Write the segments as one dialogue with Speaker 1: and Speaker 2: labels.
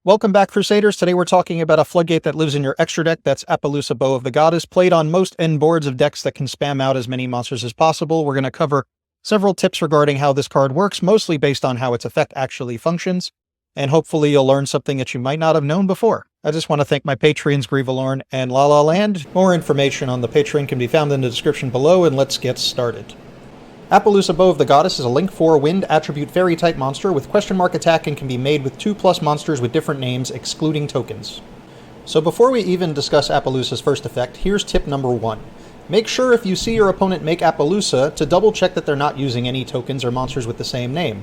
Speaker 1: Welcome back, Crusaders. Today we're talking about a floodgate that lives in your extra deck. That's Apollousa Bow of the Goddess, played on most end boards of decks that can spam out as many monsters as possible. We're going to cover several tips regarding how this card works, mostly based on how its effect actually functions, and hopefully you'll learn something that you might not have known before. I just want to thank my Patreons, Grie Velorn and lala-la-land. More information on the Patreon can be found in the description below, and let's get started. Apollousa Bow of the Goddess is a Link 4 Wind attribute fairy type monster with question mark attack and can be made with 2+ monsters with different names, excluding tokens. So before we even discuss Apollousa's first effect, here's tip number 1. Make sure if you see your opponent make Apollousa to double check that they're not using any tokens or monsters with the same name.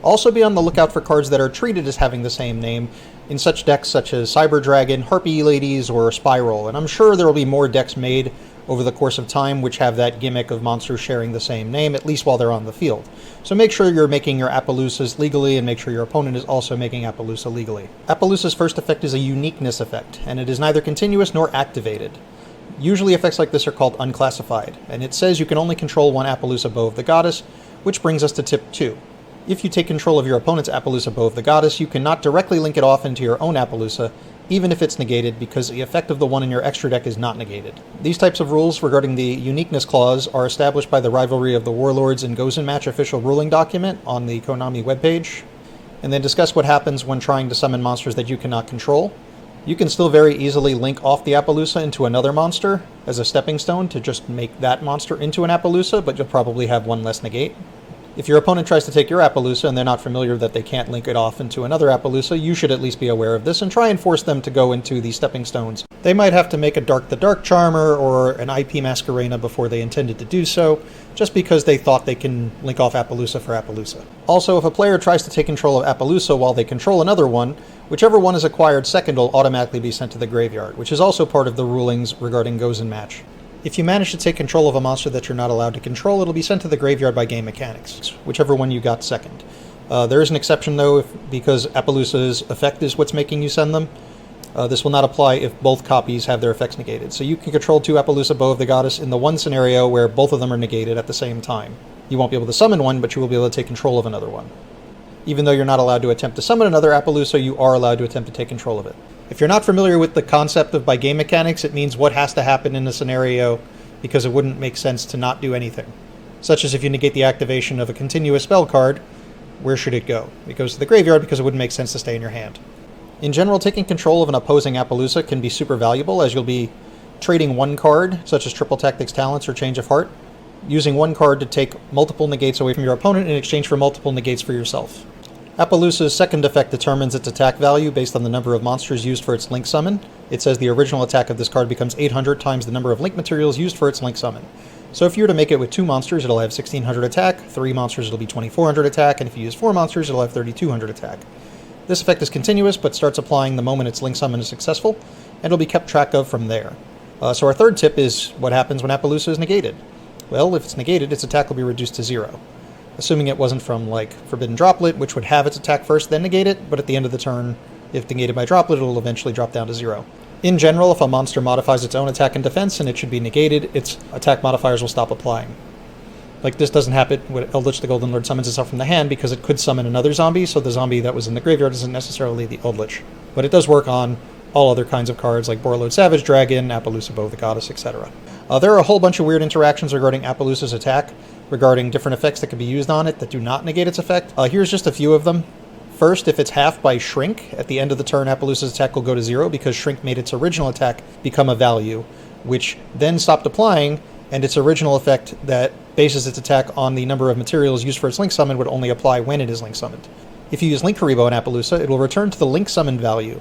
Speaker 1: Also be on the lookout for cards that are treated as having the same name in such decks such as Cyber Dragon, Harpy Ladies, or Spiral, and I'm sure there will be more decks made over the course of time which have that gimmick of monsters sharing the same name, at least while they're on the field. So make sure you're making your Apollousas legally, and make sure your opponent is also making Apollousa legally. Apollousa's first effect is a Uniqueness effect, and it is neither continuous nor activated. Usually effects like this are called unclassified, and it says you can only control one Apollousa Bow of the Goddess, which brings us to tip 2. If you take control of your opponent's Apollousa Bow of the Goddess, you cannot directly link it off into your own Apollousa, even if it's negated, because the effect of the one in your extra deck is not negated. These types of rules regarding the Uniqueness clause are established by the Rivalry of the Warlords and Gozen Match official ruling document on the Konami webpage, and then discuss what happens when trying to summon monsters that you cannot control. You can still very easily link off the Apollousa into another monster as a stepping stone to just make that monster into an Apollousa, but you'll probably have one less negate. If your opponent tries to take your Apollousa and they're not familiar that they can't link it off into another Apollousa, you should at least be aware of this and try and force them to go into the stepping stones. They might have to make a Dark the Dark Charmer or an IP Masquerena before they intended to do so, just because they thought they can link off Apollousa for Apollousa. Also, if a player tries to take control of Apollousa while they control another one, whichever one is acquired second will automatically be sent to the graveyard, which is also part of the rulings regarding Gozen Match. If you manage to take control of a monster that you're not allowed to control, it'll be sent to the graveyard by game mechanics, whichever one you got second. There is an exception though, because Apollousa's effect is what's making you send them. This will not apply if both copies have their effects negated. So you can control 2 Apollousa Bow of the Goddess in the one scenario where both of them are negated at the same time. You won't be able to summon one, but you will be able to take control of another one. Even though you're not allowed to attempt to summon another Apollousa, you are allowed to attempt to take control of it. If you're not familiar with the concept of by game mechanics, it means what has to happen in a scenario, because it wouldn't make sense to not do anything. Such as if you negate the activation of a continuous spell card, where should it go? It goes to the graveyard because it wouldn't make sense to stay in your hand. In general, taking control of an opposing Apollousa can be super valuable, as you'll be trading one card, such as Triple Tactics Talents or Change of Heart, using one card to take multiple negates away from your opponent in exchange for multiple negates for yourself. Apollousa's second effect determines its attack value based on the number of monsters used for its link summon. It says the original attack of this card becomes 800 times the number of link materials used for its link summon. So if you were to make it with 2 monsters, it'll have 1600 attack, 3 monsters it'll be 2400 attack, and if you use 4 monsters, it'll have 3200 attack. This effect is continuous, but starts applying the moment its link summon is successful, and it'll be kept track of from there. So our third tip is what happens when Apollousa is negated. Well, if it's negated, its attack will be reduced to 0. Assuming it wasn't from, like, Forbidden Droplet, which would have its attack first, then negate it, but at the end of the turn, if negated by Droplet, it'll eventually drop down to 0. In general, if a monster modifies its own attack and defense and it should be negated, its attack modifiers will stop applying. Like, this doesn't happen when Eldritch the Golden Lord summons itself from the hand, because it could summon another zombie, so the zombie that was in the graveyard isn't necessarily the Eldritch. But it does work on all other kinds of cards, like Borreload Savage Dragon, Apollousa Bow of the Goddess, etc. There are a whole bunch of weird interactions regarding Apollousa's attack, regarding different effects that can be used on it that do not negate its effect. Here's just a few of them. First, if it's half by Shrink, at the end of the turn Apollousa's attack will go to 0 because Shrink made its original attack become a value, which then stopped applying, and its original effect that bases its attack on the number of materials used for its link summon would only apply when it is link summoned. If you use Link Haribo in Apollousa, it will return to the link summon value,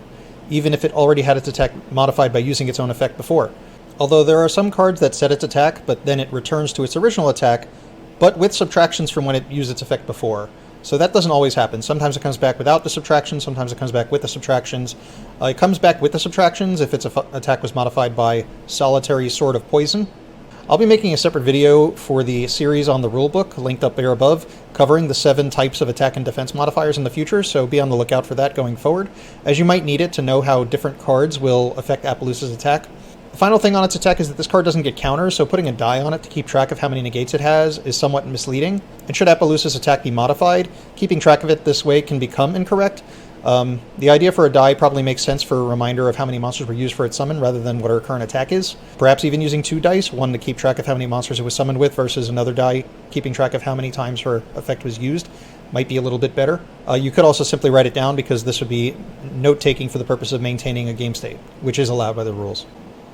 Speaker 1: even if it already had its attack modified by using its own effect before. Although there are some cards that set its attack, but then it returns to its original attack, but with subtractions from when it used its effect before. So that doesn't always happen. Sometimes it comes back without the subtractions, sometimes it comes back with the subtractions. It comes back with the subtractions if its attack was modified by Solitary Sword of Poison. I'll be making a separate video for the series on the rulebook, linked up there above, covering the 7 types of attack and defense modifiers in the future, so be on the lookout for that going forward, as you might need it to know how different cards will affect Apollousa's attack. The final thing on its attack is that this card doesn't get counters, so putting a die on it to keep track of how many negates it has is somewhat misleading. And should Apollousa's attack be modified, keeping track of it this way can become incorrect, The idea for a die probably makes sense for a reminder of how many monsters were used for its summon rather than what her current attack is. Perhaps even using 2 dice, one to keep track of how many monsters it was summoned with versus another die keeping track of how many times her effect was used, might be a little bit better. You could also simply write it down because this would be note-taking for the purpose of maintaining a game state, which is allowed by the rules.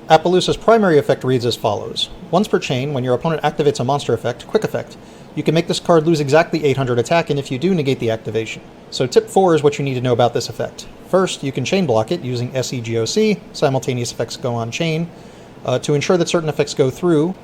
Speaker 1: Apollousa's primary effect reads as follows. Once per chain, when your opponent activates a monster effect, quick effect, you can make this card lose exactly 800 attack, and if you do, negate the activation. So tip 4 is what you need to know about this effect. First, you can chain block it using SEGOC, simultaneous effects go on chain, to ensure that certain effects go through,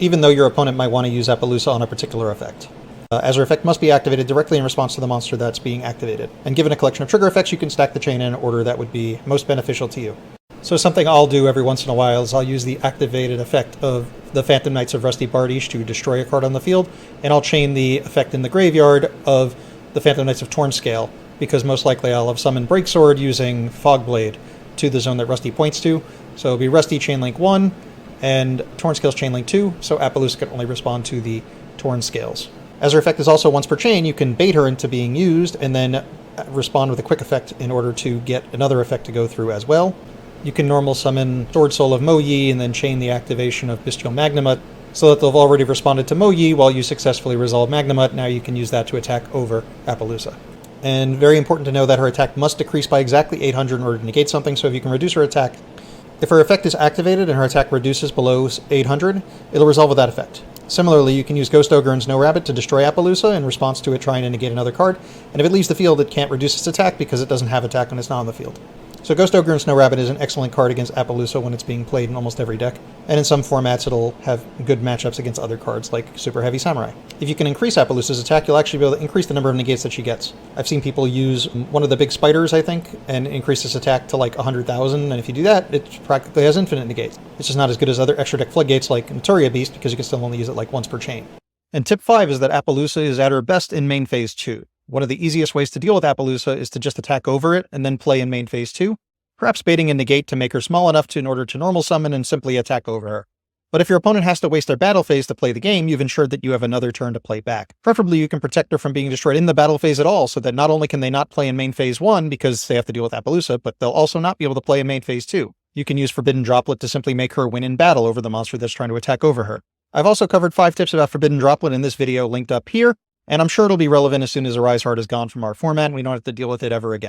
Speaker 1: even though your opponent might want to use Apollousa on a particular effect. As her effect must be activated directly in response to the monster that's being activated. And given a collection of trigger effects, you can stack the chain in an order that would be most beneficial to you. So something I'll do every once in a while is I'll use the activated effect of the Phantom Knights of Rusty Bardiche to destroy a card on the field, and I'll chain the effect in the graveyard of the Phantom Knights of Tornscale, because most likely I'll have summoned Breaksword using Fogblade to the zone that Rusty points to. So it'll be Rusty Chainlink 1 and Tornscale's Chainlink 2, so Apollousa can only respond to the Tornscales. As her effect is also once per chain, you can bait her into being used and then respond with a quick effect in order to get another effect to go through as well. You can normal summon Sword Soul of Mo Yi and then chain the activation of Bestial Magnamut so that they've already responded to Mo Yi while you successfully resolve Magnamut. Now you can use that to attack over Apollousa. And very important to know that her attack must decrease by exactly 800 in order to negate something, so if you can reduce her attack, if her effect is activated and her attack reduces below 800, it'll resolve with that effect. Similarly, you can use Ghost Ogre and Snow Rabbit to destroy Apollousa in response to it trying to negate another card, and if it leaves the field, it can't reduce its attack because it doesn't have attack when it's not on the field. So Ghost Ogre and Snow Rabbit is an excellent card against Apollousa when it's being played in almost every deck, and in some formats it'll have good matchups against other cards like Super Heavy Samurai. If you can increase Apollousa's attack, you'll actually be able to increase the number of negates that she gets. I've seen people use one of the big spiders, I think, and increase this attack to like 100,000, and if you do that, it practically has infinite negates. It's just not as good as other extra deck floodgates like Naturia Beast, because you can still only use it like once per chain. And tip 5 is that Apollousa is at her best in main phase 2. One of the easiest ways to deal with Apollousa is to just attack over it and then play in main phase 2, perhaps baiting a negate to make her small enough in order to normal summon and simply attack over her. But if your opponent has to waste their battle phase to play the game, you've ensured that you have another turn to play back. Preferably you can protect her from being destroyed in the battle phase at all, so that not only can they not play in main phase 1 because they have to deal with Apollousa, but they'll also not be able to play in main phase 2. You can use Forbidden Droplet to simply make her win in battle over the monster that's trying to attack over her. I've also covered 5 tips about Forbidden Droplet in this video linked up here, and I'm sure it'll be relevant as soon as Arise Heart is gone from our format and we don't have to deal with it ever again.